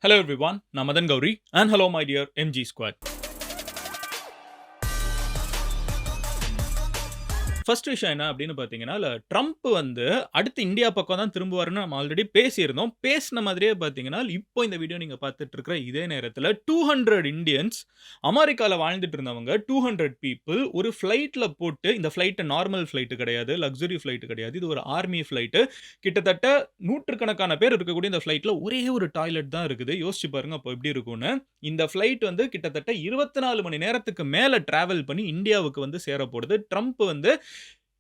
Hello everyone, நான் Madan Gauri and hello my dear MG squad. First விஷயம் என்ன அப்படின்னு பார்த்தீங்கன்னா, ட்ரம்ப் வந்து அடுத்து இந்தியா பக்கம் தான் திரும்புவாருன்னு நம்ம ஆல்ரெடி பேசியிருந்தோம். பேசின மாதிரியே பார்த்தீங்கன்னா, இப்போ இந்த வீடியோ நீங்க பார்த்துட்டு இருக்கிற இதே நேரத்தில 200 இந்தியன்ஸ் அமெரிக்கால வாழ்ந்துட்டு இருந்தவங்க 200 பீப்பிள் ஒரு ஃப்ளைட்ல போட்டு இந்த ஃப்ளைட் நார்மல் ஃப்ளைட் கிடையாது. லக்ஸரி ஃப்ளைட் கிடையாது. இது ஒரு ஆர்மி ஃப்ளைட். கிட்டத்தட்ட நூற்றுக்கணக்கான பேர் இருக்கக்கூடிய இந்த ஃப்ளைட்ல ஒரே ஒரு டாய்லெட் தான் இருக்குது. யோசிச்சு பாருங்க அப்போ எப்படி இருக்கும்னு. இந்த ஃப்ளைட் வந்து கிட்டத்தட்ட 24 மணி நேரத்துக்கு மேல டிராவல் பண்ணி இந்தியாவுக்கு வந்து சேரப்போகுது. ட்ரம்ப் வந்து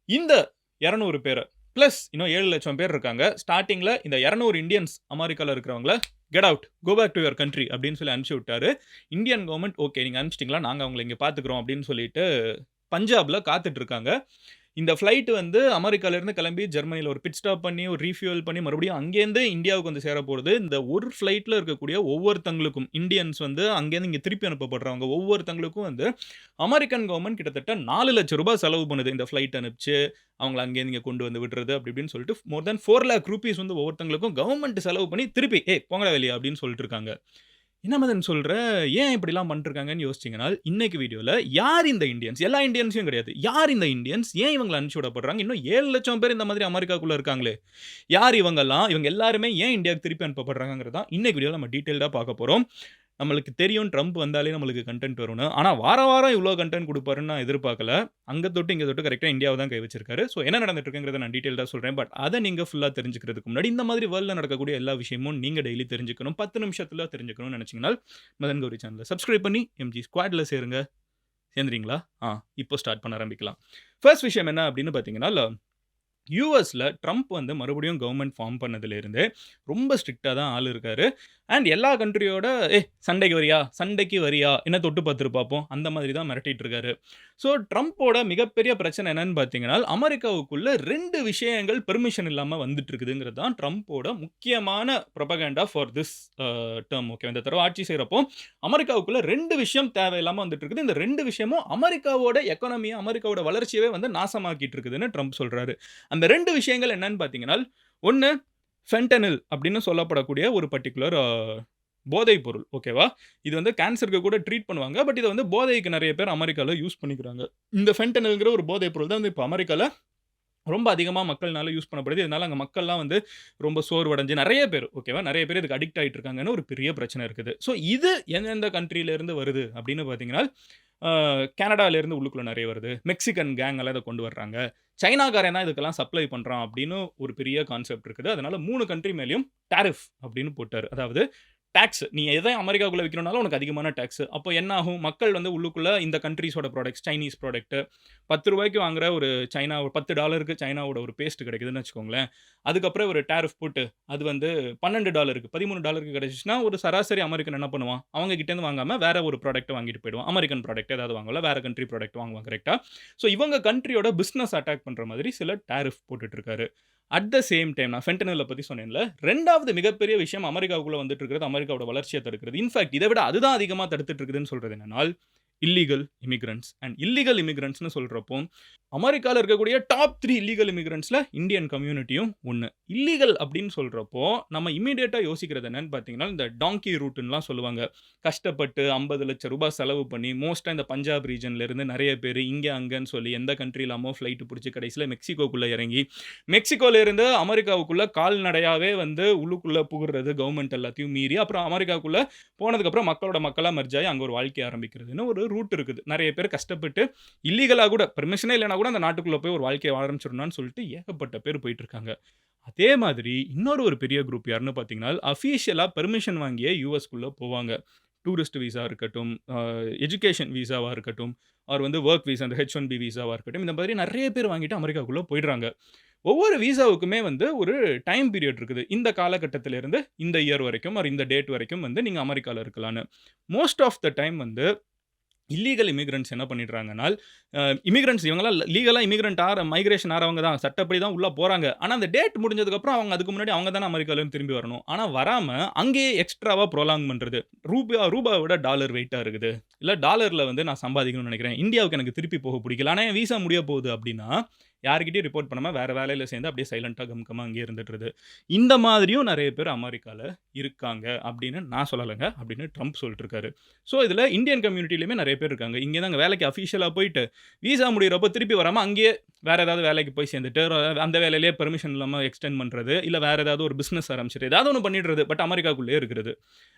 இந்த 200 பேர பிளஸ் இன்னும் 7,00,000 பேர் இருக்காங்க. ஸ்டார்ட்டிங்ல இந்த 200 இந்தியன்ஸ் அமெரிக்கால இருக்கிறவங்கள get out, go back to your country அப்படின்னு சொல்லி அனுப்பிச்சு விட்டாரு. இந்தியன் கவர்ன்மெண்ட் ஓகே நீங்க அனுப்பிச்சிட்டீங்களா, நாங்க அவங்கள இங்க பார்த்துக்கிறோம் அப்படின்னு சொல்லிட்டு பஞ்சாப்ல காத்துட்டு இருக்காங்க. இந்த ஃப்ளைட் வந்து அமெரிக்கால இருந்து கிளம்பி ஜெர்மனில ஒரு பிட் ஸ்டாப் பண்ணி, ஒரு ரீஃபியூல் பண்ணி மறுபடியும் அங்கேருந்து இந்தியாவுக்கு வந்து சேரப்போகுது. இந்த ஒரு ஃப்ளைட்ல இருக்கக்கூடிய ஒவ்வொருத்தங்களுக்கும் இந்தியன்ஸ் வந்து அங்கேருந்து இங்க திருப்பி அனுப்பப்படுறவங்க ஒவ்வொருத்தங்களுக்கும் வந்து அமெரிக்கன் கவர்ன்மெண்ட் கிட்டத்தட்ட ₹4,00,000 செலவு பண்ணுது. இந்த ஃப்ளைட் அனுப்பிச்சு, அவங்கள அங்கேருந்து இங்க கொண்டு வந்து விடுறது அப்படி இப்படின்னு சொல்லிட்டு மோர் தென் ₹4,00,000 வந்து ஒவ்வொருத்தங்களுக்கும் கவர்ன்மெண்ட் செலவு பண்ணி திருப்பி போங்கடா வெளிய அப்படின்னு சொல்லிட்டு இருக்காங்க. என்ன மதன் சொல்ற? ஏன் இப்படிலாம் பண்ணிட்டுருக்காங்கன்னு யோசிச்சீங்கன்னா, இன்னைக்கு வீடியோல யார் இந்த இந்தியன்ஸ்? எல்லா இந்தியன்ஸையும் கிடையாது. யார் இந்த இந்தியன்ஸ்? ஏன் இவங்கள அனுப்பிச்சு விடப்படுறாங்க? இன்னும் 7,00,000 பேர் இந்த மாதிரி அமெரிக்காக்குள்ள இருக்காங்களே. யார் இவங்கலாம்? இவங்க எல்லாருமே ஏன் இந்தியாவுக்கு திருப்பி அனுப்பப்படுறாங்கங்கிறது தான் இன்னைக்கு வீடியோல நம்ம டீட்டெயில்டா பார்க்க போறோம். நம்மளுக்கு தெரியும் ட்ரம்ப் வந்தாலே நம்மளுக்கு கன்டென்ட் வரும்னு. ஆனா வாரம் வாரம் இவ்ளோ கன்டென்ட் குடுப்பாருன்னு நான் எதிர்பார்க்கல. அங்க தொட்டு இங்க தொட்டு கரெக்ட்டா இந்தியாவ தான் கை வச்சிருக்காரு. ஸோ என்ன நடந்துட்டு இருக்குங்கிறத நான் டீட்டெயில்டா சொல்றேன். பட் அத நீங்க ஃபுல்லா தெரிஞ்சுக்கிறதுக்கு முன்னாடி இந்த மாதிரி வேர்ல்ட்ல நடக்கக்கூடிய எல்லா விஷயமும் நீங்க டெய்லி தெரிஞ்சுக்கணும். 10 நிமிஷத்துல தெரிஞ்சுக்கணும்னு நினைச்சீங்கன்னா, மதன் கௌரி சேனல சப்ஸ்கிரைப் பண்ணி எம்ஜி ஸ்குவாட்ல சேருங்க. சேர்ந்துறீங்களா? இப்போ ஸ்டார்ட் பண்ண ஆரம்பிக்கலாம். ஃபர்ஸ்ட் விஷயம் என்ன அப்படின்னு பார்த்தீங்கன்னா, யுஎஸ்ல ட்ரம்ப் வந்து மறுபடியும் கவர்ன்மெண்ட் ஃபார்ம் பண்ணதிலிருந்து ரொம்ப ஸ்ட்ரிக்ட்டா தான் ஆள் இருக்காரு. அண்ட் எல்லா கண்ட்ரியோட சண்டைக்கு வரியா? சண்டைக்கு வரியா? என்ன தொட்டு பார்த்துட்டு பார்ப்போம். அந்த மாதிரி தான் மிரட்டிட்டு இருக்காரு. ஸோ ட்ரம்போட மிகப்பெரிய பிரச்சனை என்னன்னு பார்த்தீங்கன்னா, அமெரிக்காவுக்குள்ள 2 விஷயங்கள் பெர்மிஷன் இல்லாம வந்துட்டு இருக்குதுங்கிறது தான் ட்ரம்போட முக்கியமான புரோபகண்டா ஃபார் திஸ் டெர்ம். ஓகே. இந்த தடவ ஆட்சி செய்றப்போ அமெரிக்காவுக்குள்ள 2 விஷயம் தேவையில்லாம வந்துட்டு இருக்குது. இந்த 2 விஷயமும் அமெரிக்காவோட எக்கானமிய, அமெரிக்காவோட வளர்ச்சியவே வந்து நாசமாக்கிட்டு இருக்குதுன்னு ட்ரம்ப் சொல்றாரு. அந்த 2 விஷயங்கள் என்னன்னு பார்த்தீங்கன்னா, 1 ஃபென்டனில் அப்படின்னு சொல்லப்படக்கூடிய ஒரு பர்ட்டிகுலர் போதைப் பொருள். ஓகேவா? இது வந்து கேன்சருக்கு கூட ட்ரீட் பண்ணுவாங்க. பட் இத வந்து போதைக்கு நெறைய பேர் அமெரிக்கால யூஸ் பண்ணிக்கிறாங்க. இந்த ஃபென்டனில்ங்கிற ஒரு போதைப் பொருள் தான் வந்து இப்ப அமெரிக்கால ரொம்ப அதிகமா மக்கள்னால யூஸ் பண்ணப்படுது. இதனால அங்க மக்கள்லாம் வந்து ரொம்ப சோர்வடைஞ்சு நெறைய பேர் ஓகேவா? நெறைய பேர் இதுக்கு அடிக்ட் ஆயிட்டு இருக்காங்கன்னு ஒரு பெரிய பிரச்சனை இருக்குது. ஸோ இது எந்தெந்த கண்ட்ரில இருந்து வருது அப்படின்னு பார்த்தீங்கன்னா, அ கனடால இருந்து உள்ளுக்குள்ள நெறைய வருது. மெக்சிகன் கேங் எல்லாம் இத கொண்டு வர்றாங்க. சைனாக்காரன் தான் இதுக்கெல்லாம் சப்ளை பண்றான் அப்படின்னு ஒரு பெரிய கான்செப்ட் இருக்குது. அதனால 3 கண்ட்ரி மேலயும் டாரிஃப் அப்படின்னு போட்டாரு. அதாவது டாக்ஸ். நீ எத அமெரிக்காக்குள்ள விக்கணும்னாலும் உனக்கு அதிகமான டாக்ஸ். அப்போ என்ன ஆகும்? மக்கள் வந்து உள்ளுக்குள்ள இந்த கண்ட்ரீஸோட ப்ராடக்ட்ஸ், சைனீஸ் ப்ராடக்ட் ₹10 வாங்குற ஒரு சைனா $10க்கு சைனாவோட ஒரு பேஸ்ட் கிடைக்குதுன்னு வச்சுக்கோங்களேன். அதுக்கப்புறம் ஒரு டாரிஃப் போட்டு அது வந்து $12க்கு $13க்கு கிடைச்சுச்சுன்னா, ஒரு சராசரி அமெரிக்கன் என்ன பண்ணுவான்? அவங்க கிட்டேருந்து வாங்காம வேற ஒரு ப்ராடக்ட்ட வாங்கிட்டு போயிடுவான். அமெரிக்கன் ப்ராடக்ட் ஏதாவது வாங்குவான்ல, வேற கண்ட்ரி ப்ராடக்ட் வாங்குவான் கரெக்ட்டா? ஸோ இவங்க கண்ட்ரியோட பிசினஸ் அட்டாக் பண்ற மாதிரி சில டாரிஃப் போட்டுட்டு இருக்காரு. அட் த சேம் டைம் நான் ஃபென்டனில பத்தி சொன்னேன்ல, 2வது மிகப்பெரிய விஷயம் அமெரிக்காவுக்குள்ள வந்துட்டு இருக்கிறது, அமெரிக்காவோட வளர்ச்சிய தடுக்கிறது. இன்ஃபாக்ட் இத விட அதுதான் அதிகமா தடுத்துட்டு இருக்குதுன்னு சொல்றது என்னன்னா, இல்லீகல் இமிகிரண்ட்ஸ். அண்ட் இல்லீகல் இமிகிரண்ட்ஸ்ன்னு சொல்றப்போ, அமெரிக்கால இருக்கக்கூடிய டாப் 3 இல்லீகல் இமிகிரண்ட்ஸ்ல இந்தியன் கம்யூனிட்டியும் ஒண்ணு. இல்லீகல் அப்படின்னு சொல்றப்போ, நம்ம இமிடியேட்டா யோசிக்கிறது என்னன்னு பார்த்தீங்கன்னா, இந்த டாங்கி ரூட்ன்லாம் சொல்லுவாங்க. கஷ்டப்பட்டு ₹50,00,000 செலவு பண்ணி, மோஸ்ட்டா இந்த பஞ்சாப் ரீஜன்ல இருந்து நெறைய பேரு இங்க, அங்கன்னு சொல்லி எந்த கண்ட்ரி இல்லாம ஃப்ளைட் புடிச்சு கடைசில மெக்சிகோக்குள்ள இறங்கி, மெக்சிகோல இருந்து அமெரிக்காவுக்குள்ள கால்நடையாவே வந்து உள்ளுக்குள்ள புகுறது கவர்ன்மெண்ட் எல்லாத்தையும் மீறி, அப்புறம் அமெரிக்காக்குள்ள போனதுக்கப்புறம் மக்களோட மக்களா மெர்ஜ் ஆயி அங்க ஒரு வாழ்க்கைய ஆரம்பிக்கிறதுன்னு ஒரு ரூட் இருக்குது. நெறைய பேர் கஷ்டப்பட்டு இல்லீகலா கூட பெர்மிஷனே இல்லன்னா கூட அந்த நாட்டுக்குள்ள போய் ஒரு வாழ்க்கைய ஆரம்பிச்சிடணும்னு சொல்லிட்டு ஏகப்பட்ட பேர் போயிட்டு இருக்காங்க. அதே மாதிரி இன்னொரு பெரிய குரூப் யாருன்னு பார்த்தீங்கன்னா, அஃபிஷியலா பெர்மிஷன் வாங்கியே யுஎஸ்க்குள்ள போவாங்க. டூரிஸ்ட் விசா இருக்கட்டும், எஜுகேஷன் விசாவா இருக்கட்டும், ஆர் வந்து வொர்க் விசா அந்த H1B விசாவா இருக்கட்டும். இந்த மாதிரி நெறைய பேர் வாங்கிட்டு அமெரிக்காக்குள்ள போயிடுறாங்க. ஒவ்வொரு விசாவுக்குமே வந்து ஒரு டைம் பீரியட் இருக்குது. இந்த காலகட்டத்திலிருந்து இந்த இயர் வரைக்கும் ஆர் இந்த டேட் வரைக்கும் வந்து நீங்க அமெரிக்கால இருக்கலான்னு. மோஸ்ட் ஆஃப் த டைம் வந்து இல்லீகல் இமிகிரண்ட்ஸ் என்ன பண்ணிடுறாங்கன்னா, இமிகிரண்ட்ஸ் இவங்கலாம் லீகலா இமிகிரண்ட் மைக்ரேஷன் ஆறவங்க தான். சட்டப்படி தான் உள்ள போறாங்க. ஆனா அந்த டேட் முடிஞ்சதுக்கப்புறம் அவங்க அதுக்கு முன்னாடி அவங்க தானே அமெரிக்காலேருந்து திரும்பி வரணும். ஆனா வராம அங்கேயே எக்ஸ்ட்ராவா ப்ரொலாங் பண்றது. ரூபாவ விட டாலர் வெயிட்டா இருக்குது. இல்ல டாலர்ல வந்து நான் சம்பாதிக்கணும்னு நினைக்கிறேன். இந்தியாவுக்கு எனக்கு திருப்பி போக பிடிக்கல. ஆனா என் விசா முடிய போகுது அப்படின்னா, யார்கிட்டயும் ரிப்போர்ட் பண்ணாம வேற வேலையில சேர்ந்து அப்படியே சைலன்ட்டா கம்கமா அங்கேயே இருந்துட்டுருது. இந்த மாதிரியும் நெறைய பேர் அமெரிக்கால இருக்காங்க அப்படின்னு நான் சொல்லலங்க. அப்படின்னு ட்ரம்ப் சொல்லிட்டுருக்காரு. ஸோ இதில இந்தியன் கம்யூனிட்டிலயுமே நெறைய பேர் இருக்காங்க. இங்கே தாங்க வேலைக்கு அஃபிஷியலா போயிட்டு, விசா முடியிறப்போ திருப்பி வராம அங்கேயே வேற ஏதாவது வேலைக்கு போய் சேர்ந்துட்டு, அந்த வேலையிலேயே பெர்மிஷன் இல்லாம எக்ஸ்டெண்ட் பண்றது, இல்ல வேற ஏதாவது ஒரு பிசினஸ் ஆரம்பிச்சுட்டு, ஏதாவது ஒண்ணு பண்ணிடுறது. பட் அமெரிக்காக்குள்ளேயே இருக்கிறது.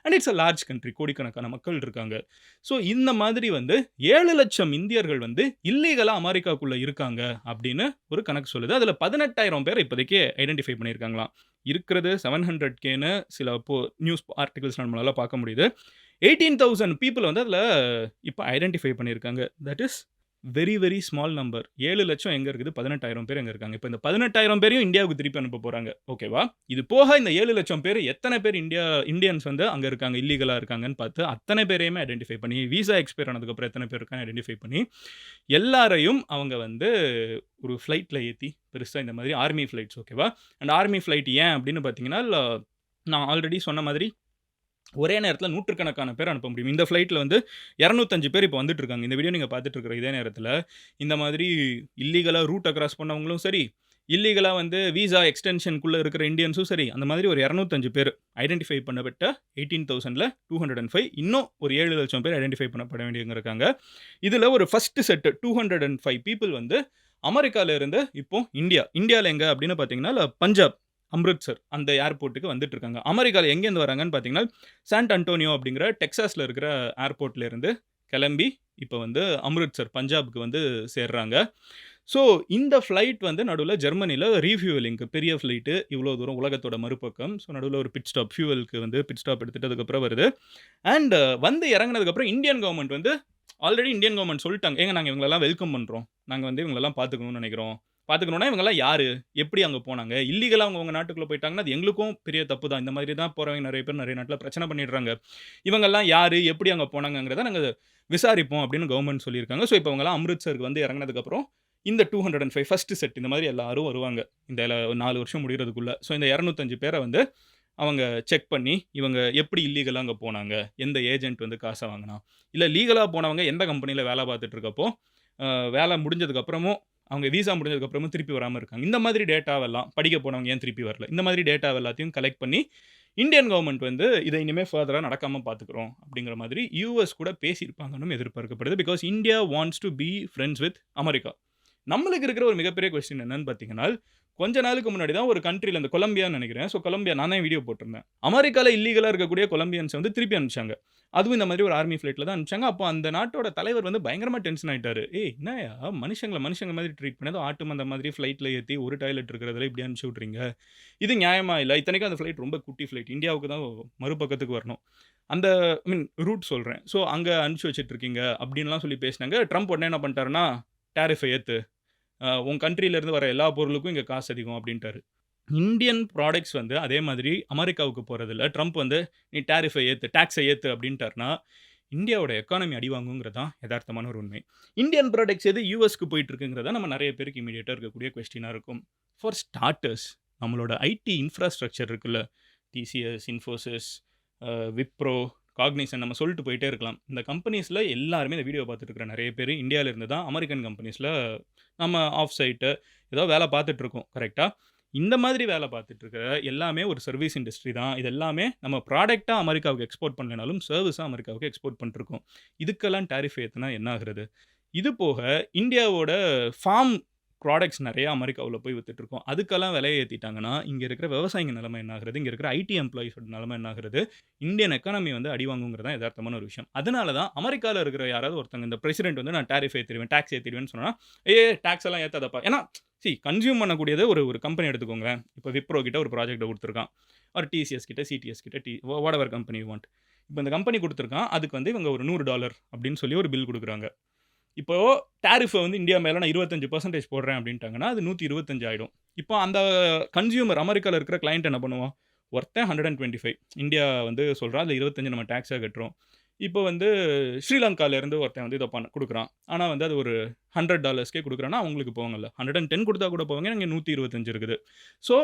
And it's a large country. கோடிக்கணக்கான மக்கள் இருக்காங்க. ஸோ இந்த மாதிரி வந்து 7,00,000 இந்தியர்கள் வந்து இல்லீகலா அமெரிக்காக்குள்ள இருக்காங்க அப்படின்னு ஒரு கணக்கு சொல்லுது. அதில 18,000 பேர் இப்போதைக்கு ஐடென்டிஃபை பண்ணியிருக்காங்களாம். இருக்கிறது 700Kன்னு சில நியூஸ் ஆர்டிகிள்ஸ் நம்மளால பார்க்க முடியுது. 18,000 பீப்பிள் வந்து அதில இப்ப ஐடென்டிஃபை பண்ணியிருக்காங்க. That is very, very small number. 7,00,000 எங்க இருக்குது? 18,000 பேர் எங்க இருக்காங்க? இப்ப இந்த 18,000 பேரையும் இந்தியாவுக்கு திருப்பி அனுப்ப போறாங்க. ஓகேவா? இது போக இந்த 7,00,000 பேர் எத்தனை பேர் இந்தியன்ஸ் வந்து அங்க இருக்காங்க, இல்லீகலா இருக்காங்கன்னு பார்த்து, அத்தனை பேரையுமே ஐடென்டிஃபை பண்ணி, விசா எக்ஸ்பயர் ஆனதுக்கப்புறம் எத்தனை பேர் இருக்காங்கன்னு ஐடென்டிஃபை பண்ணி, எல்லாரையும் அவங்க வந்து ஒரு ஃப்ளைட்ல ஏத்தி, பெருசா இந்த மாதிரி ஆர்மி ஃப்ளைட்ஸ் ஓகேவா? அண்ட் ஆர்மி ஃப்ளைட் ஏன் அப்படின்னு பார்த்தீங்கன்னா, நான் ஆல்ரெடி சொன்ன மாதிரி ஒரே நேரத்தில நூற்றுக்கணக்கான பேர் அனுப்ப முடியும். இந்த ஃப்ளைட்ல வந்து 205 பேர் இப்ப வந்துட்டு இருக்காங்க. இந்த வீடியோ நீங்க பார்த்துட்டு இருக்கிற இதே நேரத்தில, இந்த மாதிரி இல்லீகலா ரூட்ட கிராஸ் பண்ணவங்களும் சரி, இல்லீகலா வந்து விசா எக்ஸ்டென்ஷன்க்குள்ள இருக்கிற இந்தியன்ஸும் சரி, அந்த மாதிரி ஒரு 205 பேர் ஐடென்டிஃபை பண்ணப்பட்ட 18,000ல 205 இன்னும் ஒரு 7,00,000 பேர் ஐடென்டிஃபை பண்ணப்பட வேண்டியவங்க இருக்காங்க. இதில ஒரு ஃபர்ஸ்ட் செட் 205 பீப்பிள் வந்து அமெரிக்கால இருந்து இப்போ இந்தியால எங்க அப்படின்னு பார்த்தீங்கன்னா, பஞ்சாப், அம்ரித்சர் அந்த ஏர்போர்ட்டுக்கு வந்துட்டு இருக்காங்க. அமெரிக்கால எங்கேருந்து வராங்கன்னு பார்த்தீங்கன்னா, சான் அன்டோனியோ அப்படிங்கிற டெக்சாஸ்ல இருக்கிற ஏர்போர்ட்ல இருந்து கிளம்பி, இப்ப வந்து அம்ரித்சர் பஞ்சாப்க்கு வந்து சேர்றாங்க. ஸோ இந்த ஃப்ளைட் வந்து நடுவுல ஜெர்மனில ரீஃப்யூவலிங்க்கு பெரிய ஃப்ளைட்டு இவ்வளோ தூரம் உலகத்தோட மறுபக்கம். ஸோ நடுவுல ஒரு பிட் ஸ்டாப் ஃபியூவலுக்கு வந்து பிட் ஸ்டாப் எடுத்துட்டு அதுக்கப்புறம் வருது. அண்ட் வந்து இறங்குனதுக்கப்புறம் இந்தியன் கவர்ன்மெண்ட் வந்து ஆல்ரெடி இந்தியன் கவர்ன்மெண்ட் சொல்லிட்டாங்க. ஏங்க நாங்க இவங்களெல்லாம் வெல்கம் பண்றோம். நாங்க வந்து இவங்களெல்லாம் பார்த்துக்கணும்னு நினைக்கிறோம். பார்த்துக்கணும்னா இவங்கலாம் யாரு? எப்படி அங்க போனாங்க? இல்லீகலா அவங்க உங்க நாட்டுக்குள்ள போயிட்டாங்கன்னா, அது எங்களுக்கும் பெரிய தப்பு தான். இந்த மாதிரி தான் போறவங்க நெறைய பேர் நெறைய நாட்ல பிரச்சனை பண்ணிடுறாங்க. இவங்கலாம் யாரு? எப்படி அங்க போனாங்கங்கிறத நாங்க விசாரிப்போம் அப்படின்னு கவர்ன்மெண்ட் சொல்லியிருக்காங்க. ஸோ இப்ப இவங்கலாம் அம்ரித்சருக்கு வந்து இறங்குனதுக்கப்புறம், இந்த 205 ஃபர்ஸ்ட் செட் இந்த மாதிரி எல்லாரும் வருவாங்க. இந்த 4 வருஷம் முடியறதுக்குள்ள. ஸோ இந்த 205 பேர வந்து அவங்க செக் பண்ணி, இவங்க எப்படி இல்லீகலா அங்க போனாங்க? எந்த ஏஜென்ட் வந்து காச வாங்குனான்? இல்ல லீகலா போனவங்க எந்த கம்பெனில வேலை பார்த்துட்டு இருக்கப்போ, வேலை முடிஞ்சதுக்கு அப்புறமும் அவங்க விசா முடிஞ்சதுக்கு அப்புறமும் திருப்பி வராம இருக்காங்க. இந்த மாதிரி டேட்டாவெல்லாம் படிக்க போனவங்க ஏன் திருப்பி வரல? இந்த மாதிரி டேட்டாவ எல்லாத்தையும் கலெக்ட் பண்ணி, இந்தியன் கவர்ன்மெண்ட் வந்து இத இனிமே ஃபர்தரா நடக்காம பார்த்துக்கிறோம் அப்படிங்கிற மாதிரி யுஎஸ் கூட பேசியிருப்பாங்கன்னு எதிர்பார்க்கப்படுது. Because India wants to be friends with America. நம்மளுக்கு இருக்கிற ஒரு மிகப்பெரிய கொஸ்டின் என்னன்னு பார்த்தீங்கன்னா, கொஞ்ச நாளுக்கு முன்னாடி தான் ஒரு கண்ட்ரில இந்த கொலம்பியான்னு நெனைக்கிறேன். ஸோ கொலம்பியா நான் தான் வீடியோ போட்டிருந்தேன். அமெரிக்கால இல்லீகலா இருக்கக்கூடிய கொலம்பியன்ஸ வந்து திருப்பி அனுப்பிச்சாங்க. அதுவும் இந்த மாதிரி ஒரு ஆர்மி ஃப்ளைட்ல தான் அனுப்பிச்சாங்க. அப்போ அந்த நாட்டோட தலைவர் வந்து பயங்கரமா டென்ஷன் ஆயிட்டாரு. "ஏய் என்னய்யா மனுஷங்க மாதிரி ட்ரீட் பண்ணி, ஏதோ ஆட்டு மந்த மாதிரி ஃப்ளைட்ல ஏத்தி ஒரு டாய்லெட் இருக்கிறதுல இப்படி அனுப்பிச்சு விட்றீங்க. இது நியாயமா இல்ல." இத்தனைக்கும் அந்த ஃப்ளைட் ரொம்ப குட்டி ஃப்ளைட். இந்தியாவுக்கு தான் மறுபக்கத்துக்கு வரணும். அந்த ஐ மீன் ரூட் சொல்றேன். ஸோ அங்க அனுப்பிச்சு வச்சுட்டு இருக்கீங்க அப்படின்லாம் சொல்லி பேசினாங்க. ட்ரம்ப் உடனே என்ன பண்ணிட்டாருன்னா, டாரிஃப ஏத்து. உன் கண்ட்ரில இருந்து வர எல்லா பொருளுக்கும் இங்க காசு அதிகம் அப்படின்ட்டாரு. இந்தியன் ப்ராடக்ட்ஸ் வந்து அதே மாதிரி அமெரிக்காவுக்கு போறதில்ல. ட்ரம்ப் வந்து நீ டாக்ஸ ஏத்து அப்படின்ட்டாருன்னா, இந்தியாவோட எக்கானமி அடி வாங்குங்கிறது தான் எதார்த்தமான ஒரு உண்மை. இந்தியன் ப்ராடக்ட்ஸ் எது யுஎஸ்க்கு போயிட்டு இருக்குங்கிறது தான் நம்ம நெறைய பேருக்கு இம்மீடியேட்டா இருக்கக்கூடிய கொஸ்டினா இருக்கும். ஃபார் ஸ்டார்ட்டர்ஸ் நம்மளோட ஐடி இன்ஃப்ராஸ்ட்ரக்சர் இருக்குல்ல, டிசிஎஸ், இன்ஃபோசிஸ், விப்ரோ, காக்னிசன்ட் நம்ம சொல்லிட்டு போயிட்டே இருக்கலாம். இந்த கம்பெனிஸ்ல எல்லாருமே இந்த வீடியோ பார்த்துட்டு இருக்கிற நெறைய பேரு இந்தியால இருந்து தான் அமெரிக்கன் கம்பெனிஸ்ல நம்ம ஆஃப் சைட்டு ஏதோ வேலை பார்த்துட்டு இருக்கோம். கரெக்ட்டா? இந்த மாதிரி வேலை பார்த்துட்டு இருக்கிற எல்லாமே ஒரு சர்வீஸ் இண்டஸ்ட்ரி தான். இது எல்லாமே நம்ம ப்ராடக்ட்டா அமெரிக்காவுக்கு எக்ஸ்போர்ட் பண்ணலனாலும், சர்விஸா அமெரிக்காவுக்கு எக்ஸ்போர்ட் பண்ணிட்டுருக்கோம். இதுக்கெல்லாம் டாரிஃப் ஏத்துனா என்ன ஆகுறது? இது போக இந்தியாவோட ஃபார்ம் ப்ராடக்ட்ஸ் நெறைய அமெரிக்காவுல போய் வித்துட்டுருக்கோம். அதுக்கெல்லாம் விலைய ஏத்திட்டாங்கன்னா, இங்க இருக்கிற விவசாயிங்க நிலைமை என்ன ஆகுறது? இங்க இருக்கிற ஐடி எம்ப்ளாயீஸோட நிலைமை என்ன ஆகுறது? இந்தியன் எக்கானமி வந்து அடி வாங்குங்கிறது தான் எதார்த்தமான ஒரு விஷயம். அதனால தான் அமெரிக்கால இருக்கிற யாராவது ஒருத்தங்க இந்த பிரசிடென்ட் வந்து நான் டாரிஃப் ஏத்திருவேன், டாக்ஸ் ஏத்திருவேன்னு சொன்னா, டாக்ஸ் எல்லாம் ஏத்தாதப்பா. ஏன்னா கன்சியூம் பண்ணக்கூடியது ஒரு கம்பெனி எடுத்துக்கோங்களேன். இப்ப விப்ரோ கிட்ட ஒரு ப்ராஜெக்ட்ட குடுத்துருக்கான். ஒரு டிசிஎஸ் கிட்ட, சிடிஎஸ் கிட்ட, வாட்டெவர் கம்பெனி யூ வாண்ட். இப்ப இந்த கம்பெனி குடுத்துருக்கான். அதுக்கு வந்து இவங்க ஒரு $100 அப்படின்னு சொல்லி ஒரு பில் குடுக்குறாங்க. இப்போ டாரிஃப வந்து இந்தியா மேல நான் 25% போடுறேன் அப்படின்ட்டாங்கன்னா, அது 125 ஆயிடும். இப்போ அந்த கன்சியூமர் அமெரிக்கால இருக்கிற கிளையன்ட் என்ன பண்ணுவான்? ஒருத்தன் 125 இந்தியா வந்து சொல்றான். அதுல 25 நம்ம டாக்ஸா கட்டுறோம். இப்போ வந்து ஸ்ரீலங்கால இருந்து ஒருத்தன் வந்து இத குடுக்குறான். ஆனா வந்து அது ஒரு $100க்கே குடுக்குறான்னா, அவங்களுக்கு போவாங்கல்ல. 110 குடுத்தா கூட போவாங்க. இங்க 125 இருக்குது. So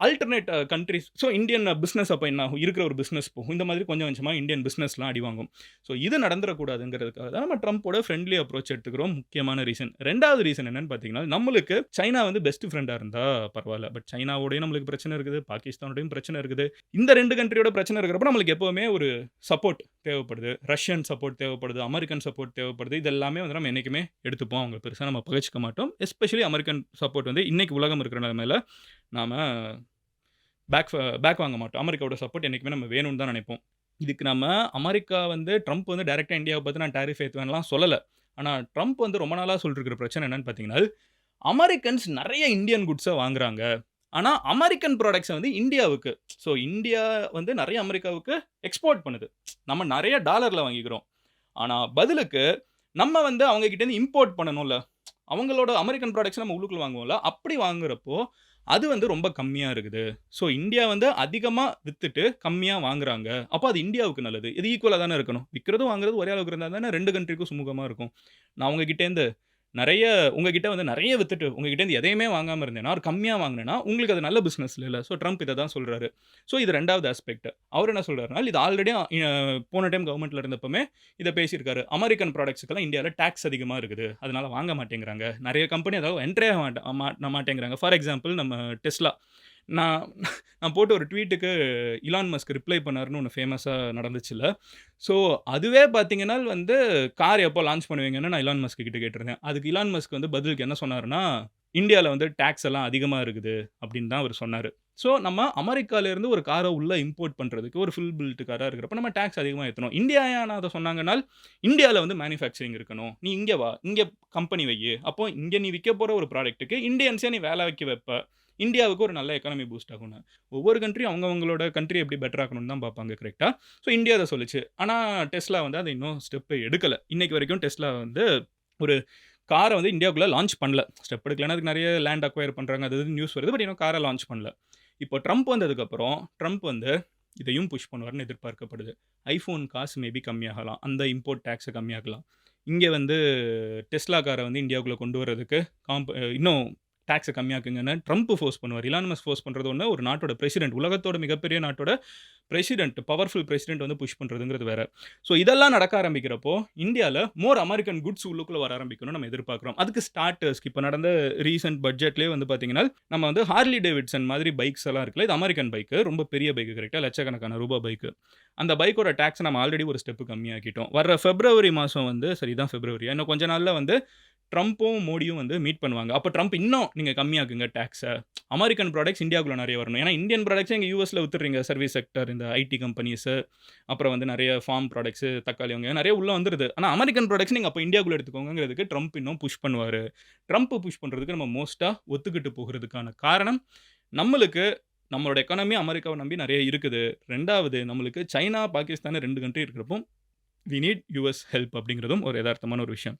alternate countries so Indian business அப்போ என்ன ஆகும்? இருக்கிற ஒரு பிஸ்னஸ் போகும். இந்த மாதிரி கொஞ்சம் கொஞ்சமா இந்தியன் பிஸ்னஸ்லாம் அடி வாங்கும். ஸோ இது நடந்துறக்கூடாதுங்கிறதுக்காக தான் நம்ம ட்ரம்போட ஃப்ரெண்ட்லி அப்ரோச் எடுத்துக்கிறோம். முக்கியமான ரீசன். 2வது ரீசன் என்னன்னு பார்த்தீங்கன்னா, நம்மளுக்கு சைனா வந்து பெஸ்ட் ஃப்ரெண்டா இருந்தா பரவால்ல. பட் சைனாவோடயும் நம்மளுக்கு பிரச்சனை இருக்குது. பாகிஸ்தானோடையும் பிரச்சனை இருக்குது. இந்த 2 கண்ட்ரியோட பிரச்சனை இருக்கிறப்ப நம்மளுக்கு எப்பவுமே ஒரு சப்போர்ட் தேவைப்படுது. ரஷ்யன் சப்போர்ட் தேவைப்படுது. அமெரிக்கன் சப்போர்ட் தேவைப்படுது. இது எல்லாமே வந்து நம்ம என்னைக்குமே எடுத்துப்போம். அவங்க பெருசா நம்ம பகைச்சுக்க மாட்டோம். எஸ்பெஷலி அமெரிக்கன் சப்போர்ட் வந்து இன்னைக்கு உலகம் இருக்கிற நிலைமையில நாம பேக் வாங்க மாட்டோம். அமெரிக்காவோட சப்போர்ட் என்னைக்குமே நம்ம வேணும்னு தான் நினைப்போம். இதுக்கு நம்ம அமெரிக்கா வந்து ட்ரம்ப் வந்து டைரக்ட்டா இந்தியாவ பார்த்து நான் டாரிஃப் ஏத்துவேன்லாம் சொல்லல. ஆனா ட்ரம்ப் வந்து ரொம்ப நாளா சொல்லிட்டு இருக்கிற பிரச்சனை என்னன்னு பார்த்தீங்கன்னா, அமெரிக்கன்ஸ் நெறைய இந்தியன் குட்ஸ வாங்குறாங்க. ஆனா அமெரிக்கன் ப்ராடக்ட்ஸ வந்து இந்தியாவுக்கு இந்தியா வந்து நெறைய அமெரிக்காவுக்கு எக்ஸ்போர்ட் பண்ணுது. நம்ம நெறைய டாலர்ல வாங்கிக்கிறோம். ஆனா பதிலுக்கு நம்ம வந்து அவங்க கிட்ட இருந்து இம்போர்ட் பண்ணணும்ல. அவங்களோட அமெரிக்கன் ப்ராடக்ட்ஸ் நம்ம உள்ளுக்குள்ள வாங்குவோம்ல. அப்படி வாங்குறப்போ அது வந்து ரொம்ப கம்மியா இருக்குது. ஸோ இந்தியா வந்து அதிகமா வித்துட்டு கம்மியா வாங்குறாங்க. அப்போ அது இந்தியாவுக்கு நல்லது. இது ஈக்குவலா தானே இருக்கணும். விக்கிறதும் வாங்குறதும் ஒரே அளவுக்கு இருந்தா தானே 2 கண்ட்ரிக்கும் சுமூகமா இருக்கும். நான் உங்க கிட்டேருந்து நெறைய உங்ககிட்ட வந்து நெறைய வித்துட்டு, உங்ககிட்டேருந்து எதையுமே வாங்காம இருந்தேன்னா, ஒரு கம்மியா வாங்குனேன்னா, உங்களுக்கு அது நல்ல பிசினஸ் இல்லல்ல. ஸோ ட்ரம்ப் இத தான் சொல்றாரு. ஸோ இது 2வது ஆஸ்பெக்ட். அவரு என்ன சொல்றாருன்னா, இது ஆல்ரெடி போன டைம் கவர்ன்மென்ட்ல இருந்தப்பமே இத பேசியிருக்காரு. அமெரிக்கன் ப்ராடக்ட்ஸ்க்குலாம் இந்தியால டாக்ஸ் அதிகமா இருக்குது. அதனால வாங்க மாட்டேங்கிறாங்க. நெறைய கம்பெனி அதாவது என்ட்ரே ஆக மாட்டேங்கிறாங்க. ஃபார் எக்ஸாம்பிள் நம்ம டெஸ்லா. நான் நான் போட்ட ஒரு ட்வீட்டுக்கு இலான் மஸ்க் ரிப்ளை பண்ணாருன்னு ஒண்ணு ஃபேமஸா நடந்துச்சுல்ல. ஸோ அதுவே பார்த்தீங்கன்னா வந்து கார் எப்போ லான்ச் பண்ணுவீங்கன்னு நான் இலான் மஸ்க் கிட்ட கேட்டிருந்தேன். அதுக்கு இலான் மஸ்க் வந்து பதிலுக்கு என்ன சொன்னாருன்னா, இந்தியால வந்து டாக்ஸ் எல்லாம் அதிகமா இருக்குது அப்படின்னு தான் அவரு சொன்னாரு. ஸோ நம்ம அமெரிக்காலேருந்து ஒரு கார உள்ள இம்போர்ட் பண்றதுக்கு ஒரு ஃபுல் பில்ட் காரா இருக்கிறப்ப நம்ம டாக்ஸ் அதிகமா ஏத்தணும். இந்தியா ஏன் அத சொன்னாங்கன்னால், இந்தியால வந்து மேனுஃபேக்சரிங் இருக்கணும். நீ இங்க வா, இங்க கம்பெனி வையு. அப்போ இங்க நீ விக்க போற ஒரு ப்ராடக்ட்க்கு இந்தியன்ஸே நீ வேலை வைக்க வைப்ப. இந்தியாவுக்கு ஒரு நல்ல எக்கானமி பூஸ்ட் ஆகும்னு. ஒவ்வொரு கண்ட்ரியும் அவங்கவங்களோட கண்ட்ரி எப்படி பெட்டர் ஆக்கணும்னு தான் பார்ப்பாங்க கரெக்ட்டா. ஸோ இந்தியா அத சொல்லுச்சு. ஆனா டெஸ்லா வந்து அத இன்னும் ஸ்டெப் எடுக்கல. இன்னைக்கு வரைக்கும் டெஸ்லா வந்து ஒரு கார வந்து இந்தியாக்குள்ள லான்ச் பண்ணல. ஸ்டெப் எடுக்கலன்னா அதுக்கு நெறைய லேண்ட் அக்வயர் பண்றாங்க. அது இதுன்னு நியூஸ் வருது. பட் இன்னும் கார லான்ச் பண்ணல. இப்போ ட்ரம்ப் வந்ததுக்கப்புறம், ட்ரம்ப் வந்து இதையும் புஷ் பண்ணுவார்ன்னு எதிர்பார்க்கப்படுது. ஐஃபோன் காசு மேபி கம்மியாகலாம். அந்த இம்போர்ட் டாக்ஸ கம்மியாக்கலாம். இங்க வந்து டெஸ்லா கார வந்து இந்தியாவுக்குள்ள கொண்டு வரதுக்கு இன்னும் டாக்ஸ கம்மியாக்குங்கன்னு ட்ரம்ப் ஃபோர்ஸ் பண்ணுவார். இலான் மஸ்க் ஃபோர்ஸ் பண்றது ஒண்ணு, ஒரு நாட்டோட பிரசிடென்ட் உலகத்தோட மிகப்பெரிய நாட்டோட பிரசிடென்ட், பவர்ஃபுல் பிரசிடென்ட் வந்து புஷ் பண்றதுங்கிறது வேற. ஸோ இதெல்லாம் நடக்க ஆரம்பிக்கிறப்போ, இந்தியால மோர் அமெரிக்கன் குட்ஸ் உள்ளுக்குள்ள வர ஆரம்பிக்கும்னு நம்ம எதிர்பார்க்கிறோம். அதுக்கு ஸ்டார்ட்டர்ஸ்க்கு இப்ப நடந்த ரீசென்ட் பட்ஜெட்லயே வந்து பார்த்தீங்கன்னா, நம்ம வந்து ஹார்லி டேவிட்சன் மாதிரி பைக்ஸ் எல்லாம் இருக்குல்ல. இது அமெரிக்கன் பைக். ரொம்ப பெரிய பைக் கரெக்ட்டா லட்சக்கணக்கான ரூபாய் பைக். அந்த பைக்கோட டாக்ஸ நம்ம ஆல்ரெடி ஒரு ஸ்டெப் கம்மியாக்கிட்டோம். வர்ற பிப்ரவரி மாசம் வந்து இதான் பிப்ரவரி. இன்னும் கொஞ்ச நாள்ல வந்து ட்ரம்ப்பும், மோடியும் வந்து மீட் பண்ணுவாங்க. அப்ப ட்ரம்ப் இன்னும் நீங்க கம்மியாக்குங்க டாக்ஸ. அமெரிக்கன் ப்ராடக்ட்ஸ் இந்தியாக்குள்ள நெறைய வரணும். ஏன்னா இந்தியன் ப்ராடக்ட்ஸ இங்க யுஎஸ்ல வித்துடுறீங்க. சர்வீஸ் செக்டர், இந்த ஐடி கம்பெனிஸ், அப்புறம் வந்து நெறைய ஃபார்ம் ப்ராடக்ட்ஸ், தக்காளி வெங்காயம் நெறைய உள்ள வந்துருது. ஆனா அமெரிக்கன் ப்ராடக்ட்ஸ் நீங்க அப்ப இந்தியாக்குள்ள எடுத்துக்கோங்கங்கிறதுக்கு ட்ரம்ப் இன்னும் புஷ் பண்ணுவாரு. ட்ரம்ப் புஷ் பண்றதுக்கு நம்ம மோஸ்ட்டா ஒத்துக்கிட்டு போகுறதுக்கான காரணம், நம்மளுக்கு நம்மளோட எக்கானமி அமெரிக்காவ நம்பி நெறைய இருக்குது. 2வது நம்மளுக்கு சைனா, பாகிஸ்தான் 2 கண்ட்ரி இருக்கிறப்போ, வி நீட் யுஎஸ் ஹெல்ப் அப்படிங்கிறதும் ஒரு எதார்த்தமான ஒரு விஷயம்.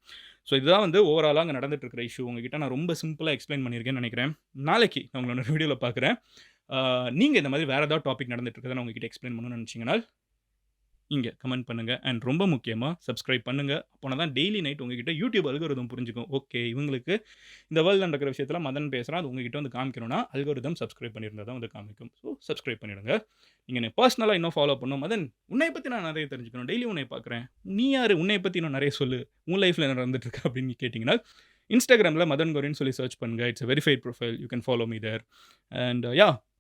ஸோ இதுதான் வந்து ஓவராலா அங்க நடந்துட்டு இருக்கிற இஷ்யூ. உங்ககிட்ட நான் ரொம்ப சிம்பிளா எக்ஸ்பிளைன் பண்ணியிருக்கேன்னு நெனைக்கிறேன். நாளைக்கு நான் உங்கள இன்னொரு வீடியோல பார்க்குறேன். நீங்க இந்த மாதிரி வேற ஏதாவது டாபிக் நடந்துட்டு இருக்கிறத நான் உங்ககிட்ட எக்ஸ்பிளைன் பண்ணணும்னு நெனச்சீங்கன்னா, இங்க கமெண்ட் பண்ணுங்க. அண்ட் ரொம்ப முக்கியமா சப்ஸ்கிரைப் பண்ணுங்க. அப்போனா தான் டெய்லி நைட் உங்ககிட்ட யூடியூப் அல்கோரிதம் புரிஞ்சுக்கும். ஓகே, இவங்களுக்கு இந்த வேர்ல்ட்ல நடக்கிற விஷயத்துல மதன் பேசுறான். அது உங்ககிட்ட வந்து காமிக்கணும்னா, அல்கோரிதம் சப்ஸ்கிரைப் பண்ணியிருந்தா தான் வந்து காமிக்கும். ஸோ சப்ஸ்கிரைப் பண்ணிடுங்க. நீங்க என்னை பர்சனலா இன்னும் ஃபாலோ பண்ணணும். மதன், உன்னைய பத்தி நான் நெறைய தெரிஞ்சுக்கணும். டெய்லி உன்னைய பார்க்குறேன். நீ யாரு? உன்னைய பத்தி இன்னும் நெறைய சொல்லு. உன் லைஃப்ல என்ன நடந்துட்டு இருக்கு அப்படின்னு கேட்டீங்கன்னா, இன்ஸ்டாகிராம்ல மதன் கௌரின்னு சொல்லி சர்ச் பண்ணுங்க. It's a verified profile. You can follow me there. And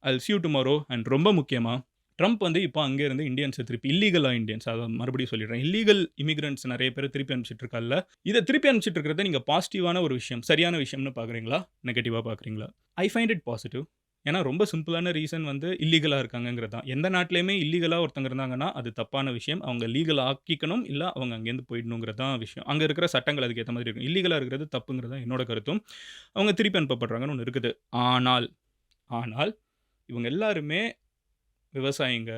I'll see you tomorrow. And ரொம்ப முக்கியமா, ட்ரம்ப் வந்து இப்போ அங்கே இருந்து இந்தியன்ஸை திருப்பி இல்லீகலா இந்தியன்ஸ், அதை மறுபடியும் சொல்லிடுறேன், இல்லீகல் இமிகிரண்ட்ஸ் நிறைய பேர் திருப்பி அனுப்பிச்சிட்டு இருக்கால. இதை திருப்பி அனுப்பிச்சிட்டு இருக்கிறத நீங்கள் பாசிட்டிவான ஒரு விஷயம், சரியான விஷயம்னு பார்க்குறீங்களா, நெகட்டிவாக பார்க்குறீங்களா? I find it positive. ஏன்னா ரொம்ப சிம்பிளான ரீசன் வந்து இல்லீகலாக இருக்காங்கங்கிறது தான். எந்த நாட்டிலையுமே இல்லீகலாக ஒருத்தங்க இருந்தாங்கன்னா அது தப்பான விஷயம். அவங்க லீகல் ஆக்கிக்கணும், இல்லை அவங்க அங்கேருந்து போயிடணுங்கிறது தான் விஷயம். அங்கே இருக்கிற சட்டங்கள் அதுக்கு ஏற்ற மாதிரி இருக்கும். இல்லீகலாக இருக்கிறது தப்புங்கிறது தான் என்னோட கருத்தும். அவங்க திருப்பி அனுப்பப்படுறாங்கன்னு ஒன்று இருக்குது. ஆனால் ஆனால் இவங்க எல்லாருமே விவசாயிங்க.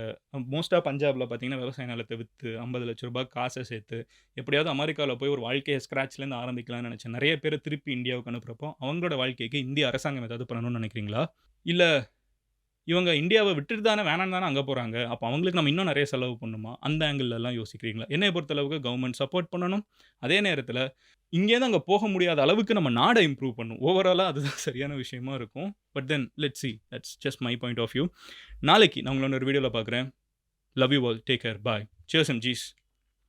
மோஸ்ட்டா பஞ்சாப்ல பார்த்தீங்கன்னா, விவசாய நிலத்த வித்து ரூ. 50,00,000 காச சேர்த்து, எப்படியாவது அமெரிக்கால போய் ஒரு வாழ்க்கைய ஸ்க்ராட்ச்லேருந்து ஆரம்பிக்கலாம்னு நெனச்ச நெறைய பேர திருப்பி இந்தியாவுக்கு அனுப்புறப்போ, அவங்களோட வாழ்க்கைக்கு இந்திய அரசாங்கம் ஏதாவது பண்ணணும்னு நெனைக்கிறீங்களா? இல்ல இவங்க இந்தியாவ விட்டுட்டு தானே வேணான்னு தானே அங்க போறாங்க. அப்ப அவங்களுக்கு நம்ம இன்னும் நெறைய செலவு பண்ணணுமா? அந்த ஆங்கிள்லலாம் யோசிக்கிறீங்களா? என்னைய பொறுத்தளவுக்கு கவர்ன்மெண்ட் சப்போர்ட் பண்ணணும். அதே நேரத்தில இங்கேருந்து அங்க போக முடியாத அளவுக்கு நம்ம நாட இம்ப்ரூவ் பண்ணணும். ஓவராலா அதுதான் சரியான விஷயமா இருக்கும். But then let's see. That's just my point of view. நாளைக்கு நான் உங்கள இன்னொரு வீடியோல பார்க்குறேன். Love you all. Take care. Bye. Cheers எம்ஜிஸ்.